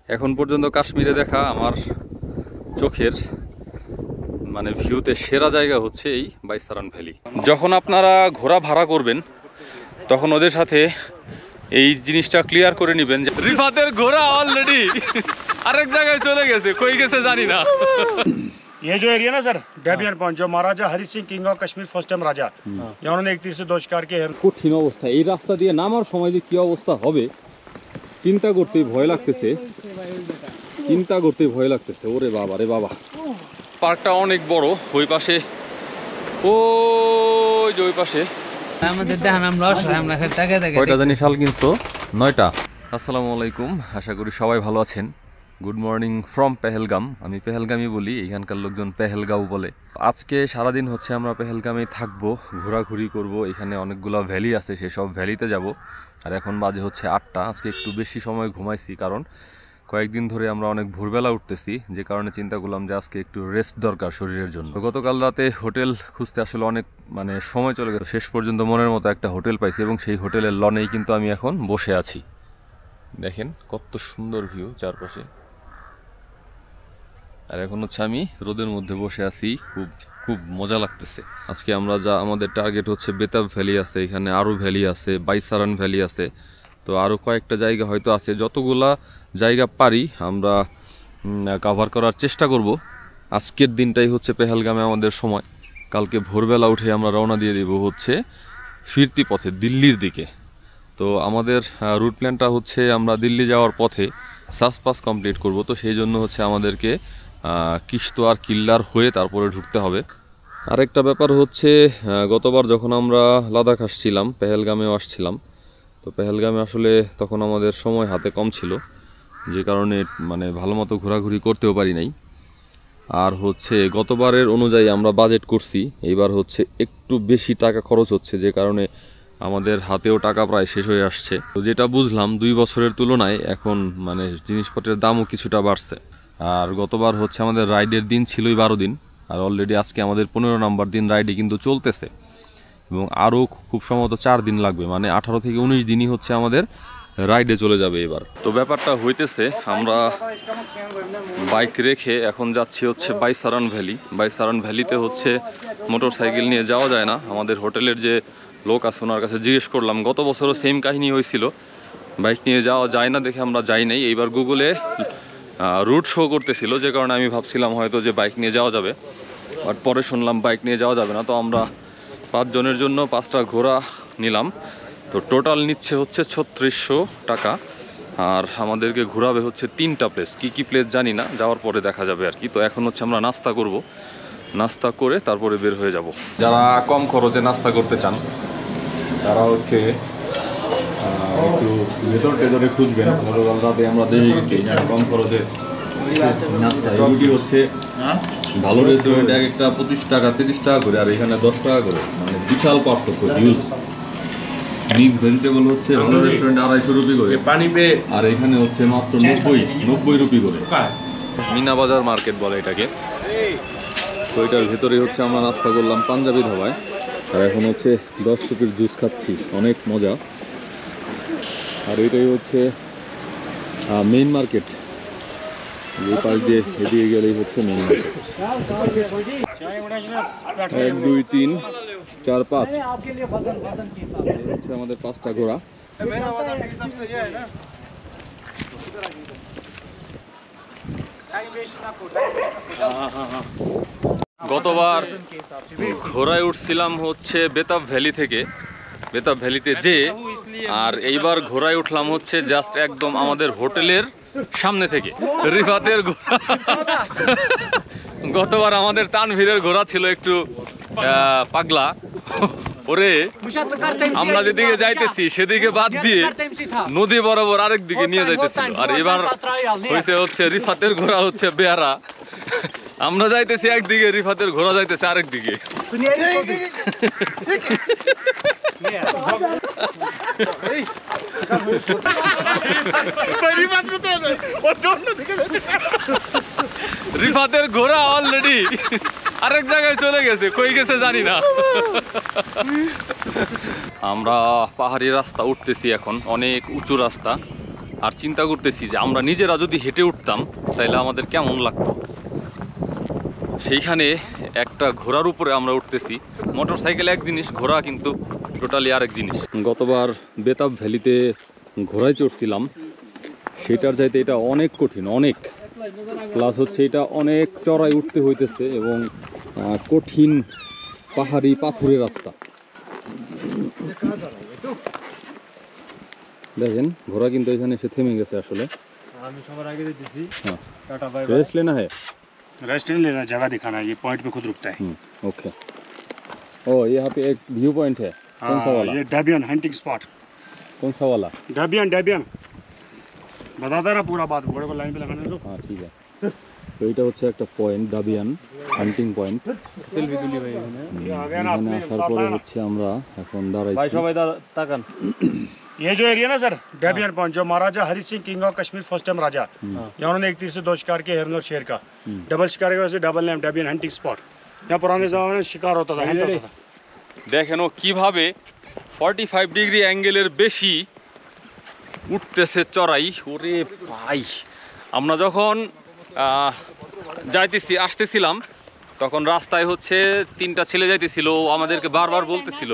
এখন পর্যন্ত কাশ্মীরে দেখা আমার চোখের মানে ভিউতে সেরা জায়গা হচ্ছে এই বাইসারান ভ্যালি। যখন আপনারা ঘোড়া ভাড়া করবেন তখন ওদের সাথে এই জিনিসটা ক্লিয়ার করে নেবেন যে রিফাতের ঘোড়া অলরেডি আরেক জায়গায় চলে গেছে, কই গেছে জানি না। ये जो एरिया ना सर डेबियन पॉइंट, जो Maharaja Hari Singh king of Kashmir first time राजा, यहाँ उन्होंने एक तीर से दो शिकार किए हैं। কঠিন অবস্থা, এই রাস্তা দিয়ে নামার সময় যে কি অবস্থা হবে চিন্তা করতেই ভয় লাগতেছে, চিন্তা করতেই ভয় লাগতেছে। ওরে বাবা রে বাবা, পার্কটা অনেক বড়। ওই পাশে ওই যে ওই পাশে আমাদের দেখান আমরা অসহায়, আমরা টাকা দেখে কয়টা জানি শাল কিনছো? 9টা। আসসালামু আলাইকুম, আশা করি সবাই ভালো আছেন। Good morning from Pahalgam. আমি পেহেলগামই বলি, এখানকার লোকজন পেহেলগাঁও বলে। আজকে সারাদিন হচ্ছে আমরা পেহেলগামেই থাকবো, ঘোরাঘুরি করব। এখানে অনেকগুলো ভ্যালি আছে, সেসব ভ্যালিতে যাব। আর এখন বাজে হচ্ছে 8টা। আজকে একটু বেশি সময় ঘুমাইছি, কারণ কয়েকদিন ধরে আমরা অনেক ভোরবেলা উঠতেছি, যে কারণে চিন্তা করলাম যে আজকে একটু রেস্ট দরকার শরীরের জন্য। গতকাল রাতে হোটেল খুঁজতে আসলে অনেক সময় চলে গেল। শেষ পর্যন্ত মনের মতো একটা হোটেল পাইছি এবং সেই হোটেলের লনেই কিন্তু আমি এখন বসে আছি। দেখেন কত সুন্দর ভিউ চারপাশে। আর এখন হচ্ছে আমি রোদের মধ্যে বসে আছি, খুব খুব মজা লাগতেছে। আজকে আমরা আমাদের টার্গেট হচ্ছে বেতাব ভ্যালি আছে, এখানে আরও ভ্যালি আছে, বাইসারান ভ্যালি আছে, তো আরও কয়েকটা জায়গা হয়তো আছে। যতগুলা জায়গা পারি আমরা কভার করার চেষ্টা করব। আজকের দিনটাই হচ্ছে পেহেলগামে আমাদের সময়। কালকে ভোরবেলা উঠে আমরা রওনা দিয়ে দেব হচ্ছে ফিরতি পথে দিল্লির দিকে। তো আমাদের রুট প্ল্যানটা হচ্ছে আমরা দিল্লি যাওয়ার পথে সাসপাস কমপ্লিট করব। তো সেই জন্য হচ্ছে আমাদেরকে কিশতোয়ার কিল্লার হয়ে তারপরে ঢুকতে হবে। আরেকটা ব্যাপার হচ্ছে, গতবার যখন আমরা লাদাখ আসছিলাম, পেহেলগামেও আসছিলাম, তো পেহেলগামে আসলে তখন আমাদের সময় হাতে কম ছিল, যে কারণে ভালো মতো ঘোরাঘুরি করতেও পারি নাই। আর হচ্ছে গতবারের অনুযায়ী আমরা বাজেট করছি, এইবার হচ্ছে একটু বেশি টাকা খরচ হচ্ছে, যে কারণে আমাদের হাতেও টাকা প্রায় শেষ হয়ে আসছে। তো যেটা বুঝলাম 2 বছরের তুলনায় এখন জিনিসপত্রের দামও কিছুটা বাড়ছে। আর গতবার হচ্ছে আমাদের রাইডের দিন ছিলই 12 দিন, আর অলরেডি আজকে আমাদের 15 নম্বর দিন রাইডে কিন্তু চলতেছে, এবং আরও খুব সম্ভবত 4 দিন লাগবে, 18 থেকে 19 দিনই হচ্ছে আমাদের রাইডে চলে যাবে এবার। তো ব্যাপারটা হইতেছে, আমরা বাইক রেখে এখন যাচ্ছি হচ্ছে বাইসারান ভ্যালি। বাইসারান ভ্যালিতে হচ্ছে মোটর সাইকেল নিয়ে যাওয়া যায় না। আমাদের হোটেলের যে লোক আছে ওনার কাছে জিজ্ঞেস করলাম, গত বছরও সেম কাহিনী হয়েছিল, বাইক নিয়ে যাওয়া যায় না দেখে আমরা যাই নাই। এইবার গুগলে রুট শো করতেছিল, যে কারণে আমি ভাবছিলাম হয়তো যে বাইক নিয়ে যাওয়া যাবে, বাট পরে শুনলাম বাইক নিয়ে যাওয়া যাবে না। তো আমরা 5 জনের জন্য 5টা ঘোড়া নিলাম। তো টোটাল নিচ্ছে হচ্ছে 3600 টাকা। আর আমাদেরকে ঘোরাবে হচ্ছে 3টা প্লেস, কি প্লেস জানি না, যাওয়ার পরে দেখা যাবে আর কি। তো এখন হচ্ছে আমরা নাস্তা করব, নাস্তা করে তারপরে বের হয়ে যাব। যারা কম খরচে নাস্তা করতে চান তারা হচ্ছে একটু ভেতর টেতরে খুঁজবেন। গতকাল রাতে আমরা দেখে গেছি কম খরচে নাস্তা। রুটি হচ্ছে ভালো রেস্টুরেন্টে এক একটা 25 টাকা 30 টাকা করে, আর এখানে 10 টাকা করে, বিশাল পার্থক্য, হিউজ। মিক্স ভেজিটেবল হচ্ছে ভালো রেস্টুরেন্টে 250 রুপি করে পানি পে, আর এখানে হচ্ছে মাত্র 90 রুপি করে। মিনা বাজার মার্কেট বলে এটাকে। তো এটার ভেতরে হচ্ছে আমরা নাস্তা করলাম পাঞ্জাবি ধাবায়, আর এখন হচ্ছে 10 রুপির জুস খাচ্ছি, অনেক মজা। আর এটাই হচ্ছে মেইন মার্কেট, এই পাশ দিয়ে এদিকে গেলেই হচ্ছে মেইন মার্কেট। 1 2 3 4 5 হচ্ছে আমাদের 5টা ঘোড়া। গতবার ঘোড়ায় উঠছিলাম হচ্ছে বেতাব ভ্যালি থেকে, বেতাব ভ্যালিতে যে, আর এইবার ঘোড়ায় উঠলাম হচ্ছে জাস্ট একদম আমাদের হোটেলের সামনে থেকে। রিফাতের ঘোড়া, গতবার আমাদের তানভীরের ঘোড়া ছিল একটু পাগলা, ওরে আমরা যেদিকে যাইতেছি সেদিকে বাদ দিয়ে নদী বরাবর আরেক দিকে নিয়ে যাইতেছিল। আর এবার হয়েছে হচ্ছে রিফাতের ঘোড়া হচ্ছে বেয়ারা, আমরা যাইতেছি একদিকে, রিফাতের ঘোড়া যাইতেছে আরেক দিকে। রিফাতের ঘোড়া অলরেডি আরেক জায়গায় চলে গেছে, কই গেছে জানি না। আমরা পাহাড়ি রাস্তা উঠতেছি এখন, অনেক উঁচু রাস্তা, আর চিন্তা করতেছি যে আমরা নিজেরা যদি হেঁটে উঠতাম তাহলে আমাদের কেমন লাগতো। সেইখানে একটা ঘোড়ার উপরে আমরা উঠতেছি। মোটর সাইকেল এক জিনিস, ঘোড়া কিন্তু টোটালি আরেক জিনিস। গতবার বেতাব ভ্যালিতে ঘোড়ায় চড়ছিলাম, সেটার চাইতে এটা অনেক কঠিন, অনেক। প্লাস হচ্ছে এটা অনেক চড়াই উঠতে হইতেছে এবং কঠিন পাহাড়ি পাথুরে রাস্তা। দেখেন ঘোড়া কিন্তু এখানে এসে থেমে গেছে আসলে। আমি সবার আগে দিতেছি। हाँ टाटा बाय बाय। रेस्ट लेना है। रेस्ट नहीं लेना, जगह दिखाना है, ये पॉइंट पे खुद रुकता है। ओके। ओ यहाँ पे एक व्यू पॉइंट है, कौन सा वाला? ये डेबियन हंटिंग स्पॉट। कौन सा वाला? डेबियन डेबियन बताता ना पूरा बात, घोड़े को लाइन पे लगाने दो। हाँ ठीक है। তো এটা হচ্ছে একটা পয়েন্ট, ডাবিয়ান হান্টিং পয়েন্ট। सेल्फी तुली भाई ने ये आ गया ना এখানে अपने আসার साथ পরে आया ना। হচ্ছে আমরা এখন দাঁড়াইছি। भाई सबाई ताकन ये जो एरिया ना सर डेबियन पॉइंट, जो Maharaja Hari Singh king of Kashmir first time राजा, यहाँ उन्होंने एक तीर से 2 शिकार किए, हिरन और शेर का। डबल शिकार की वजह से double name Debian hunting spot. यहाँ पुराने जमाने में शिकार होता था, हंट होता था। দেখেন ও কিভাবে 45 ডিগ্রি অ্যাঙ্গেলের বেশি উঠতেছে চড়াই। ওরে ভাই, আমরা যখন যাইতেছি আসতেছিলাম তখন রাস্তায় হচ্ছে 3টা ছেলে যাইতেছিল, ও আমাদেরকে বারবার বলতেছিল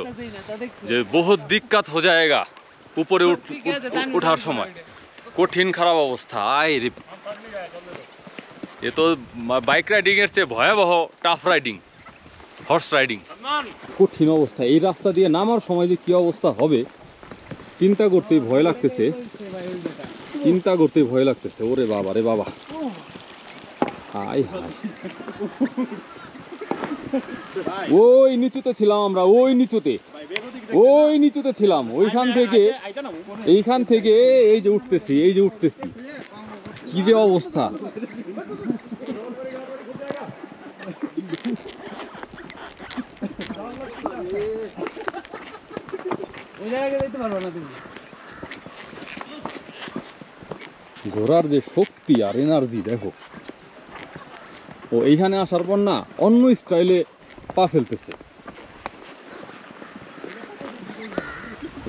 যে বহুত দিক্কত হয়ে যায়গা উপরে ওঠার সময়, কঠিন খারাপ অবস্থা। আয় রে, এ তো বাইক রাইডিং এর চেয়ে ভয়াবহ টাফ রাইডিং, হর্স রাইডিং। কঠিন অবস্থা। এই রাস্তা দিয়ে নামার সময় যে কি অবস্থা হবে চিন্তা করতেই ভয় লাগতেছে, চিন্তা করতেই ভয় লাগতেছে। ওরে বাবা রে বাবা, হাই হাই। ওই নিচুতে ছিলাম আমরা, ওই নিচুতে ছিলাম। এইখান থেকে এই যে উঠতেছি, কি যে অবস্থা। ঘোড়ার যে শক্তি আর এনার্জি দেখো। ও এইখানে আসার পর না অন্য স্টাইলে পা ফেলতেছে।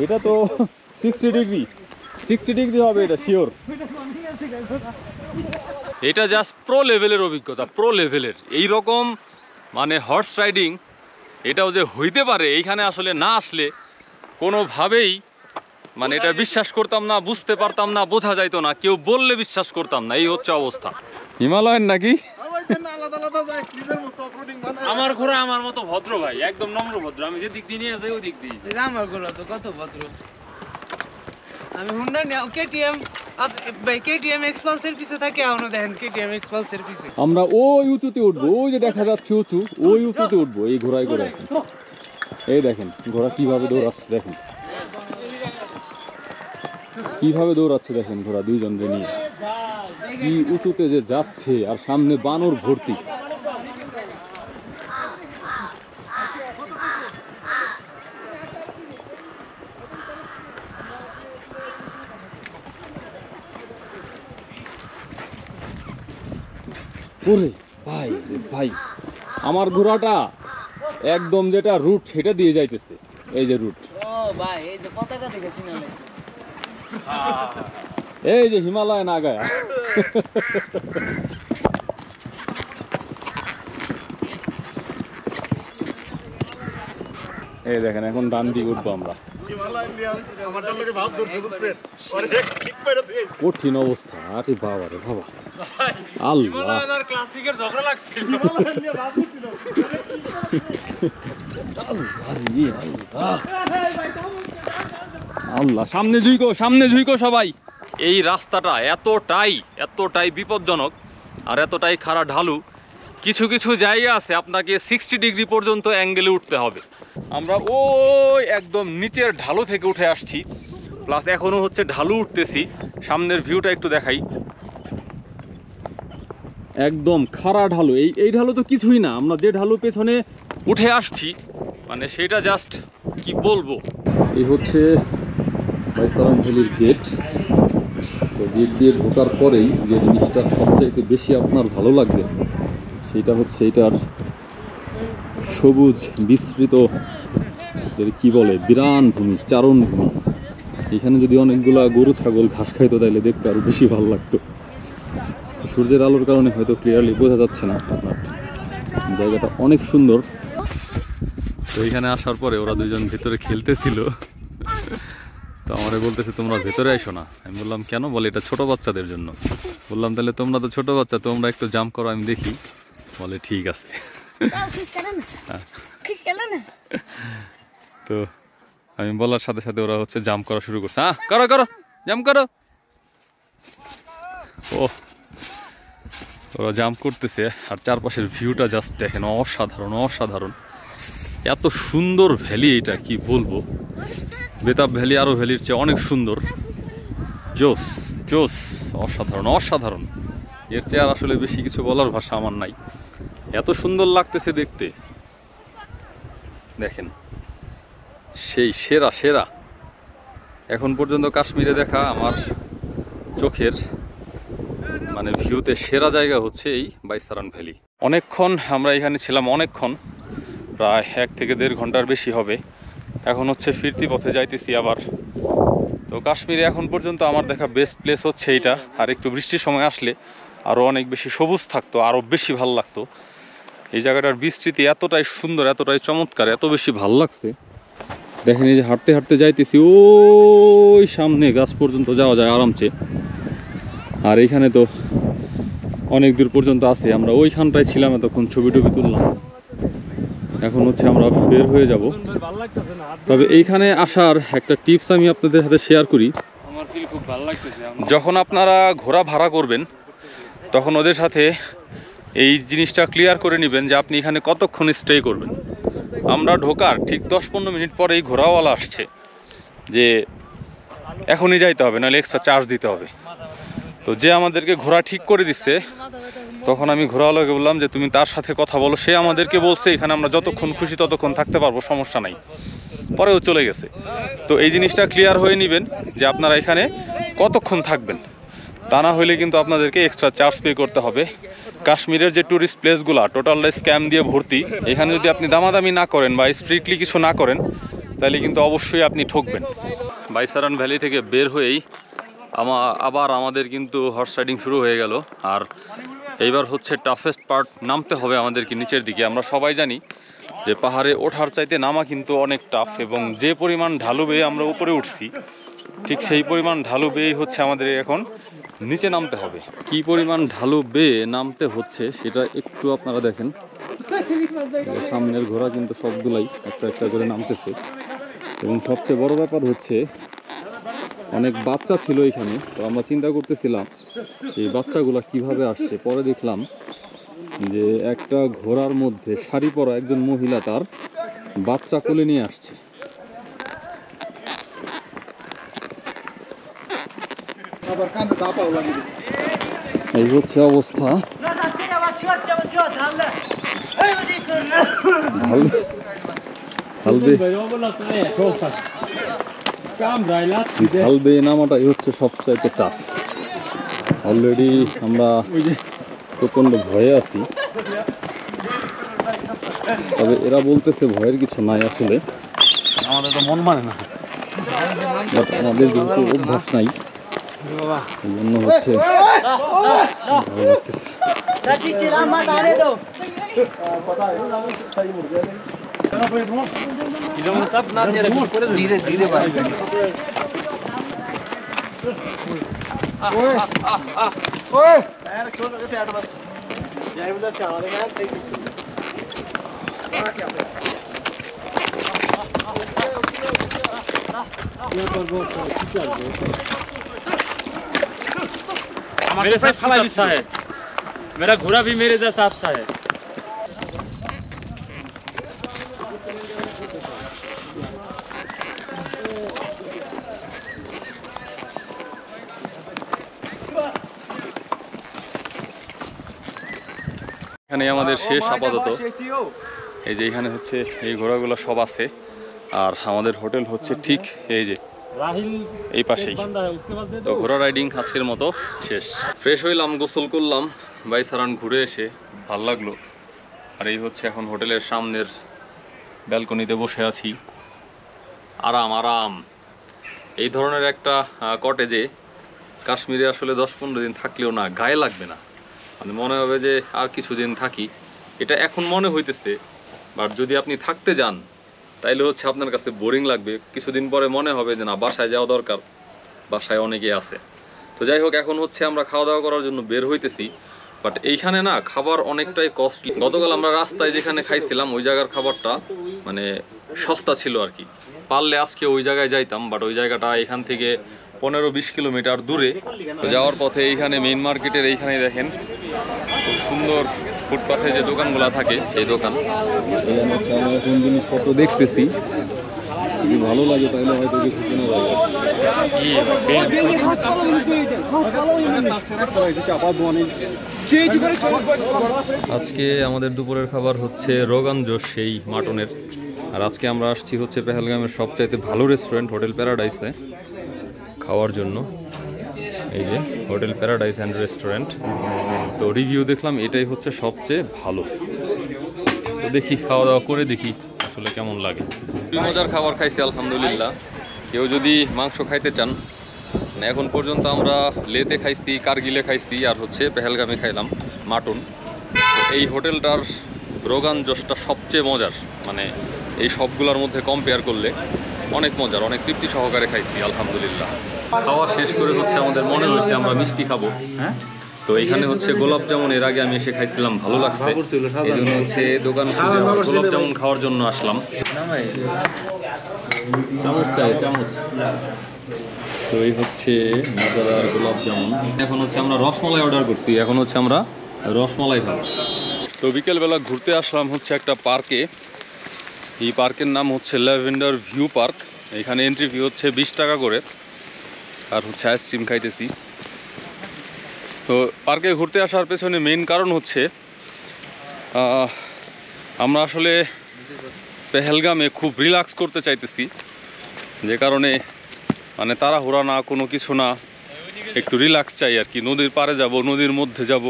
এটা তো 60 ডিগ্রি হবে, এটা শিওর। এটা জাস্ট প্রো লেভেলের অভিজ্ঞতা, প্রো লেভেলের। এইরকম মানে হর্স রাইডিং এটাও যে হইতে পারে এইখানে আসলে না আসলে কোনোভাবেই মানে এটা বিশ্বাস করতাম না, বুঝতে পারতাম না, বোঝা যাইতো না, কেউ বললে বিশ্বাস করতাম না। এই হচ্ছে অবস্থা। হিমালয়ান নাকি? আমার ঘোড়া আমার মতো ভদ্র ভাই, একদম নম্র ভদ্র। আমি যে দিক দিয়ে নিয়ে যাই ওই দিক দিয়ে। আমার ঘোড়া তো কত ভদ্র। আমি হুন্ডা নিয়ে কেটিএম ভাই, কেটিএম এক্সপালসের পিছে থাকে, এখনো দেখেন কেটিএম এক্সপালসের পিছে। আমরা ওই উঁচুতে উঠবো, ওই যে দেখা যাচ্ছে উঁচু, ওই উঁচুতে উঠবো এই ঘোড়ায় করে। এই দেখেন ঘোড়া কিভাবে দৌড়াচ্ছে, দেখেন কিভাবে দৌড়াচ্ছে, দেখেন ঘোড়া দুইজনকে নিয়ে কি উঁচুতে যে যাচ্ছে, আর সামনে বানর ভর্তি। ওরে ভাই ভাই, আমার ঘোড়াটা একদম যেটা রুট সেটা দিয়ে যাইতেছে। এই যে রুট, ও ভাই এই যে পতাকা দেখেছি না, এই যে হিমালয় নাগায়া। এই দেখেন এখন ডান দিকে উঠবো আমরা। কঠিন অবস্থা। আরে বাবা রে বাবা, আল্লাহ ক্লাসিকের ঝগড়া লাগছিল। আল্লাহ, সামনে ঝুইকো সবাই। এই রাস্তাটা এতটাই বিপজ্জনক আর এতটাই খাড়া ঢালু। কিছু কিছু জায়গা আছে আপনাকে 60 ডিগ্রি পর্যন্ত অ্যাঙ্গেলে উঠতে হবে। আমরা ওই একদম নিচের ঢালু থেকে উঠে আসছি, প্লাস এখনো হচ্ছে ঢালু উঠতেছি। সামনের ভিউটা একটু দেখাই, একদম খাড়া ঢালু। এই ঢালু তো কিছুই না, আমরা যে ঢালু পেছনে উঠে আসছি মানে সেটা জাস্ট কি বলবো। এই হচ্ছে বাইসারাম ভ্যালির গেট। তো গেট দিয়ে ঢোকার পরেই যে জিনিসটা সবচাইতে বেশি আপনার ভালো লাগবে সেটা হচ্ছে এটার সবুজ বিস্তৃত, কি বলে, বিরান ভূমি, চারণ ভূমি। এখানে যদি অনেকগুলা গরু ছাগল ঘাস খাইতো তাইলে দেখতে আরো বেশি ভালো লাগতো। সূর্যের আলোর কারণে হয়তো ক্লিয়ারলি বোঝা যাচ্ছে না, বাট জায়গাটা অনেক সুন্দর। তো এখানে আসার পরে ওরা দুজন ভেতরে খেলতেছিল, তো আমারে বলতেছে তোমরা ভেতরে আইসো না। আমি বললাম কেন? বলে এটা ছোট বাচ্চাদের জন্য। বললাম তাহলে তোমরা তো ছোট বাচ্চা, তোমরা একটু জাম্প করো আমি দেখি। বলে ঠিক আছে। তো আমি বলার সাথে সাথে ওরা হচ্ছে জাম্প করা শুরু করছে। করো করো, জাম্প করো। ও ওরা জাম্প করতেছে, আর চারপাশের ভিউটা জাস্ট দেখেন, অসাধারণ অসাধারণ। এত সুন্দর ভ্যালি, এটা কি বলবো। বেতাব ভ্যালি আরো ভ্যালির চেয়ে অনেক সুন্দর। জোস জোস, অসাধারণ অসাধারণ। এর চেয়ে আর আসলে বেশি কিছু বলার ভাষা আমার নাই। এত সুন্দর লাগতেছে দেখতে, দেখেন সেই সেরা সেরা। এখন পর্যন্ত কাশ্মীরে দেখা আমার চোখের মানে ভিউতে সেরা জায়গা হচ্ছে এই বাইসারান ভ্যালি। অনেকক্ষণ আমরা এখানে ছিলাম, অনেকক্ষণ, প্রায় 1 থেকে 1.5 ঘন্টার বেশি হবে। এখন হচ্ছে ফিরতি পথে যাইতেছি আবার। তো কাশ্মীরে এখন পর্যন্ত আমার দেখা বেস্ট প্লেস হচ্ছে এইটা। আর একটু বৃষ্টির সময় আসলে আরও অনেক বেশি সবুজ থাকতো, আরও বেশি ভালো লাগতো। এই জায়গাটার বিস্তৃতি এতটাই সুন্দর, এতটাই চমৎকার, এত বেশি ভালো লাগছে। দেখেন এই যে হাঁটতে হাঁটতে যাইতেছি, ওই সামনে গাছ পর্যন্ত যাওয়া যায় আরামসে। আর এইখানে তো অনেক দূর পর্যন্ত আছে। আমরা ওইখানটায় ছিলাম, এতক্ষণ ছবি টবি তুললাম। এখন হচ্ছে আমরা বের হয়ে যাব। তবে এইখানে আসার একটা টিপস আমি আপনাদের সাথে শেয়ার করি। আমার ফিল খুব ভালো লাগতেছে। যখন আপনারা ঘোড়া ভাড়া করবেন তখন ওদের সাথে এই জিনিসটা ক্লিয়ার করে নেবেন যে আপনি এখানে কতক্ষণ স্টে করবেন। আমরা ঢোকার ঠিক 10-15 মিনিট পরেই ঘোড়াওয়ালা আসছে যে এখনই যাইতে হবে, নাহলে এক্সট্রা চার্জ দিতে হবে। তো যে আমাদেরকে ঘোড়া ঠিক করে দিচ্ছে, তখন আমি ঘোড়াওয়ালাকে বললাম যে তুমি তার সাথে কথা বলো। সে আমাদেরকে বলছে এখানে আমরা যতক্ষণ খুশি ততক্ষণ থাকতে পারবো, সমস্যা নাই। পরেও চলে গেছে। তো এই জিনিসটা ক্লিয়ার হয়ে নেবেন যে আপনারা এখানে কতক্ষণ থাকবেন, তা না হলে কিন্তু আপনাদেরকে এক্সট্রা চার্জ পে করতে হবে। কাশ্মীরের যে ট্যুরিস্ট প্লেসগুলো টোটালটাই স্ক্যাম দিয়ে ভর্তি। এখানে যদি আপনি দামাদামি না করেন বা স্ট্রিক্টলি কিছু না করেন, তাহলে কিন্তু অবশ্যই আপনি ঠকবেন। বাইসারান ভ্যালি থেকে বের হয়েই আবার আমাদের কিন্তু হর্স রাইডিং শুরু হয়ে গেল। আর এইবার হচ্ছে টাফেস্ট পার্ট, নামতে হবে আমাদেরকে নিচের দিকে। আমরা সবাই জানি যে পাহাড়ে ওঠার চাইতে নামা কিন্তু অনেক টাফ, এবং যে পরিমাণ ঢালু বেয়ে আমরা উপরে উঠছি, ঠিক সেই পরিমাণ ঢালু বেয়ে হচ্ছে আমাদের এখন নিচে নামতে হবে। কি পরিমাণ ঢালু বেয়ে নামতে হচ্ছে সেটা একটু আপনারা দেখেন। সামনের ঘোড়া কিন্তু সবগুলাই একটা একটা করে নামতেছে। এবং সবচেয়ে বড় ব্যাপার হচ্ছে অনেক বাচ্চা ছিল এখানে। তো আমরা চিন্তা করতেছিলাম এই বাচ্চাগুলা কিভাবে আসছে। পরে দেখলাম যে একটা ঘোড়ার মধ্যে শাড়ি পরা একজন মহিলা তার বাচ্চা কোলে নিয়ে আসছে। এই হচ্ছে অবস্থা। ঢাল বেয়ে নামাটাই হচ্ছে সবচাইতে টাফ। অলরেডি আমরা প্রচন্ড ভয়ে আছি, তবে এরা বলতেছে ভয়ের কিছু নাই। আসলে আমাদের তো মন মানে না, আমাদের যেহেতু অভ্যাস নাই, এই জন্য হচ্ছে ভয় লাগতেছে। ধীরে ধীরে मेरे साथ कुछ अच्छा है, मेरा घोड़ा भी मेरे जैसा अच्छा है। এখানে আমাদের শেষ আপাতত। এই যে এখানে হচ্ছে এই ঘোড়াগুলো সব আছে। আর আমাদের হোটেল হচ্ছে ঠিক এই যে এই পাশেই। তো ঘোড়া রাইডিং আজকের মতো শেষ। ফ্রেশ হইলাম, গোসল করলাম, বাইসারান ঘুরে এসে ভাল লাগলো। আর এই হচ্ছে এখন হোটেলের সামনের ব্যালকনিতে বসে আছি, আরাম আরাম। এই ধরনের একটা কটেজে কাশ্মীরে আসলে 10-15 দিন থাকলেও না গায়ে লাগবে না, মানে মনে হবে যে আর কিছুদিন থাকি, এটা এখন মনে হইতেছে। বাট যদি আপনি থাকতে যান তাইলে হচ্ছে আপনার কাছে বোরিং লাগবে, কিছুদিন পরে মনে হবে যে না বাসায় যাওয়া দরকার, বাসায় অনেকেই আছে। তো যাই হোক, এখন হচ্ছে আমরা খাওয়া দাওয়া করার জন্য বের হইতেছি। বাট এইখানে না খাবার অনেকটাই কস্টলি। গতকাল আমরা রাস্তায় যেখানে খাইছিলাম ওই জায়গার খাবারটা মানে সস্তা ছিল আর কি, পারলে আজকে ওই জায়গায় যাইতাম। বাট ওই জায়গাটা এখান থেকে 15-20 কিলোমিটার দূরে। তো যাওয়ার পথে এইখানে মেইন মার্কেটের এইখানে দেখেন খুব সুন্দর ফুটপাথে যে দোকানগুলো থাকে সেই দোকান। এখানে হচ্ছে আমরা কোন জিনিসপত্র দেখতেছি, যদি ভালো লাগে তাহলে হয়তো কিছু কেনা যাবে। আজকে আমাদের দুপুরের খাবার হচ্ছে রোগান জোশ সেই মাটনের। আর আজকে আমরা আসছি হচ্ছে পেহেলগামের সবচাইতে ভালো রেস্টুরেন্ট হোটেল প্যারাডাইসে খাওয়ার জন্য। এই যে হোটেল প্যারাডাইস অ্যান্ড রেস্টুরেন্ট। তো রিভিউ দেখলাম এটাই হচ্ছে সবচেয়ে ভালো। তো দেখি খাওয়া দাওয়া করে দেখি আসলে কেমন লাগে। মজার খাবার খাইছি আলহামদুলিল্লাহ। কেউ যদি মাংস খাইতে চান, মানে এখন পর্যন্ত আমরা লেতে খাইছি, কারগিলে খাইছি, আর হচ্ছে পেহেলগামে খাইলাম মাটন। এই হোটেলটার রোগান জোশটা সবচেয়ে মজার, মানে এই সবগুলোর মধ্যে কম্পেয়ার করলে অনেক মজার, অনেক তৃপ্তি সহকারে খাইছি আলহামদুলিল্লাহ। খাওয়া শেষ করে হচ্ছে আমাদের মনে হচ্ছে আমরা মিষ্টি খাবো। তো এখানে হচ্ছে গোলাপ জামুন, এর আগে আমি এসে খাইছিলাম, ভালো লাগছে, এই জন্য হচ্ছে দোকান খুঁজে গোলাপ জামুন খাওয়ার জন্য আসলাম। চামচ চাই, চামচ। তো এই হচ্ছে মজাদার গোলাপ জামুন। এখন হচ্ছে আমরা রসমালাই অর্ডার করছি, এখন হচ্ছে আমরা রসমালাই খাবো। তো বিকেলবেলা ঘুরতে আসলাম হচ্ছে একটা পার্কে। এই পার্কের নাম হচ্ছে ল্যাভেন্ডার ভিউ পার্ক। এখানে এন্ট্রি ফি হচ্ছে 20 টাকা করে, আর হচ্ছে আইসক্রিম খাইতেছি। তো পার্কে ঘুরতে আসার পেছনে মেইন কারণ হচ্ছে আমরা আসলে পেহেলগামে খুব রিল্যাক্স করতে চাইতেছি, যে কারণে মানে তাড়াহুড়া না, কোনো কিছু না, একটু রিল্যাক্স চাই আর কি। নদীর পাড়ে যাব, নদীর মধ্যে যাব,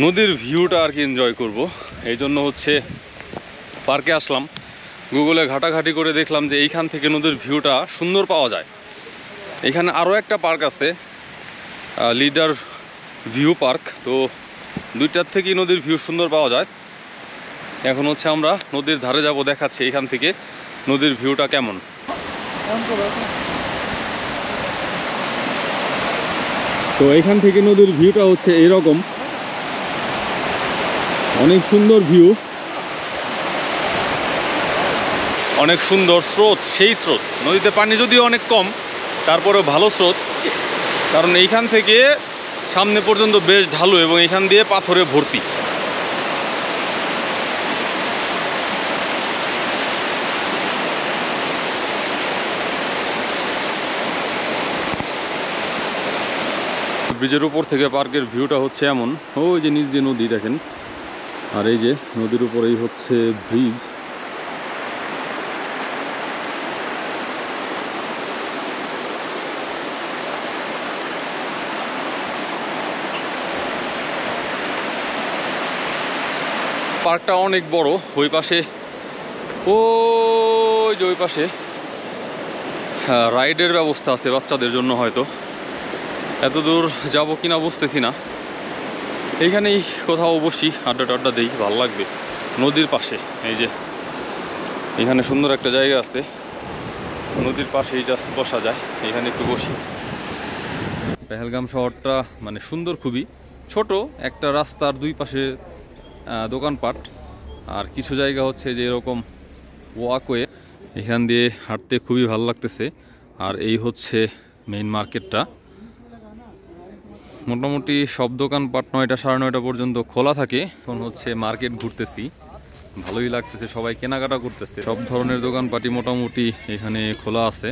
নদীর ভিউটা আর কি এনজয় করব। এই জন্য হচ্ছে পার্কে আসলাম। গুগলে ঘাটাঘাটি করে দেখলাম যে এইখান থেকে নদীর ভিউটা সুন্দর পাওয়া যায়। এখানে আরও একটা পার্ক আছে, লিডার ভিউ পার্ক। তো দুইটার থেকেই নদীর ভিউ সুন্দর পাওয়া যায়। এখন হচ্ছে আমরা নদীর ধারে যাব, দেখাচ্ছি এখান থেকে নদীর ভিউটা কেমন। তো এখান থেকে নদীর ভিউটা হচ্ছে এরকম, অনেক সুন্দর ভিউ, অনেক সুন্দর স্রোত, সেই স্রোত। নদীতে পানি যদিও অনেক কম, তারপরেও ভালো স্রোত, কারণ এইখান থেকে সামনে পর্যন্ত বেশ ঢালু এবং এখান দিয়ে পাথরে ভর্তি। ব্রিজের উপর থেকে পার্কের ভিউটা হচ্ছে এমন, ওই যে নিচ দিয়ে নদী দেখেন, আর এই যে নদীর উপরেই হচ্ছে ব্রিজ। পার্কটা অনেক বড়। ওই পাশে, ওই যে ওই পাশে রাইডের ব্যবস্থা আছে বাচ্চাদের জন্য, হয়তো এত দূর যাব কিনা বুঝতেছি না। এইখানেই কোথাও বসি, আড্ডা টাড্ডা দিই, ভালো লাগবে নদীর পাশে। এই যে এখানে সুন্দর একটা জায়গা আছে, নদীর পাশেই জাস্ট বসা যায়, এখানে একটু বসি। পেহেলগাম শহরটা মানে সুন্দর, খুবই ছোট একটা রাস্তার দুই পাশে দোকানপাট, আর কিছু জায়গা হচ্ছে যে এরকম ওয়াকওয়ে, এখান দিয়ে হাঁটতে খুবই ভালো লাগতেছে। আর এই হচ্ছে মেইন মার্কেটটা। মোটামুটি সব দোকানপাট 9টা 9:30 পর্যন্ত খোলা থাকে। এখন হচ্ছে মার্কেট ঘুরতেছি, ভালোই লাগতেছে, সবাই কেনাকাটা করতেছে, সব ধরনের দোকানপাটই মোটামুটি এখানে খোলা আছে।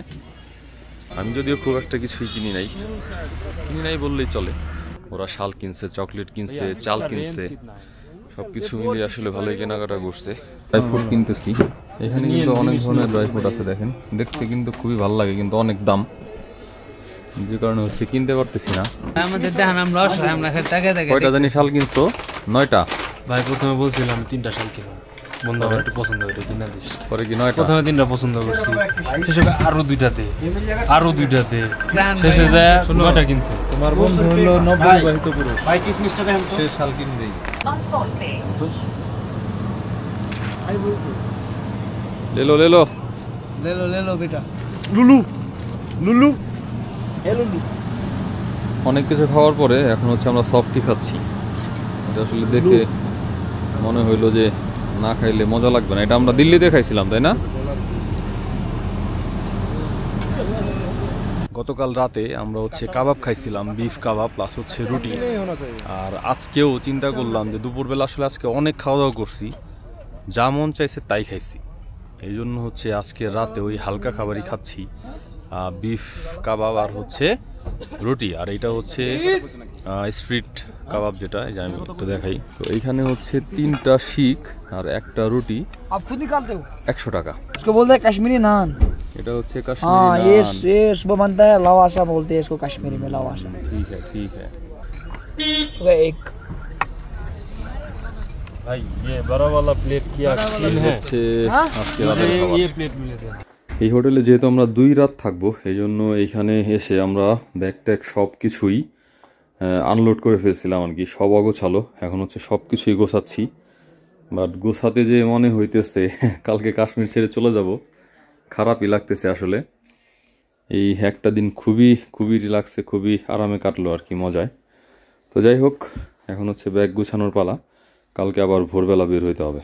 আমি যদিও খুব একটা কিছুই কিনি নাই বললেই চলে। ওরা শাল কিনছে, চকলেট কিনছে, চাল কিনছে, সবকিছু মিলিয়ে আসলে ভালোই কেনাকাটা করছে। ড্রাই ফ্রুট কিনতেছি, এখানে কিন্তু অনেক ধরনের ড্রাই ফ্রুট আছে, দেখেন দেখতে কিন্তু খুবই ভালো লাগে, কিন্তু অনেক দাম, যে কারণে হচ্ছে কিনতে পারতেছি না। আমাদের দেখেন আমরা অসহায়, আমরা খালি টাকা টাকা। কয়টা জানি শাল কিনছো? 9টা। ভাই প্রথমে বলছিলাম 3টা শাল কিনো। বন্ধু আমার একটু পছন্দ করে কিনা দিস। পরে কি 9টা? প্রথমে 3টা পছন্দ করছি, শেষে আরো 2টাতে, আরো 2টাতে, শেষে যায় 9টা কিনছে। তোমার বন্ধু হলো নববিবাহিত পুরুষ, भाई किसमिसটা দেন তো সে শাল কিনবেই। ले लो ले लो। ले लो बेटा। লুলু লুলু অনেক কিছু খাওয়ার পরে এখন হচ্ছে আমরা সফটি খাচ্ছি। এটা আসলে দেখে মনে হইলো যে না খাইলে মজা লাগবে না। এটা আমরা দিল্লিতে খাইছিলাম, তাই না? গতকাল রাতে আমরা হচ্ছে কাবাব খাইছিলাম, বিফ কাবাব প্লাস হচ্ছে রুটি। আর আজকেও চিন্তা করলাম যে দুপুরবেলা আসলে আজকে অনেক খাওয়া দাওয়া করছি, যা মন চাইছে তাই খাইছি। এই জন্য হচ্ছে আজকে রাতে ওই হালকা খাবারই খাচ্ছি, বিফ কাবাব আর হচ্ছে রুটি। আর এটা হচ্ছে স্ট্রিট কাবাব, যেটা এই যে আমি একটু দেখাই। তো এইখানে হচ্ছে 3টা শিখ আর একটা রুটি, आप खुद निकालते हो? 100 টাকা। इसको बोलते हैं कश्मीरी नान। এটা হচ্ছে हाँ কাশ্মীরি নান। ये सुबह बनता है लवासा बोलते हैं इसको कश्मीरी में लवासा। ठीक है ठीक है। एक भाई ये बड़ा वाला प्लेट क्या क्लीन है? হচ্ছে আজকে मुझे রাতের খাবার। ये प्लेट मिले थे। এই হোটেলে যেহেতু আমরা 2 রাত থাকবো, এই জন্য এইখানে এসে আমরা ব্যাগ ট্যাগ সব কিছুই আনলোড করে ফেলছিলাম আর কি। সব অগোছালো, এখন হচ্ছে সব কিছুই গোছাচ্ছি। বাট গোছাতে যে মনে হইতেছে কালকে কাশ্মীর ছেড়ে চলে যাব, খারাপই লাগতেছে আসলে। এই একটা দিন খুবই রিল্যাক্সে, খুবই আরামে কাটলো আর কি, মজায়। তো যাই হোক, এখন হচ্ছে ব্যাগ গুছানোর পালা। কালকে আবার ভোরবেলা বের হইতে হবে।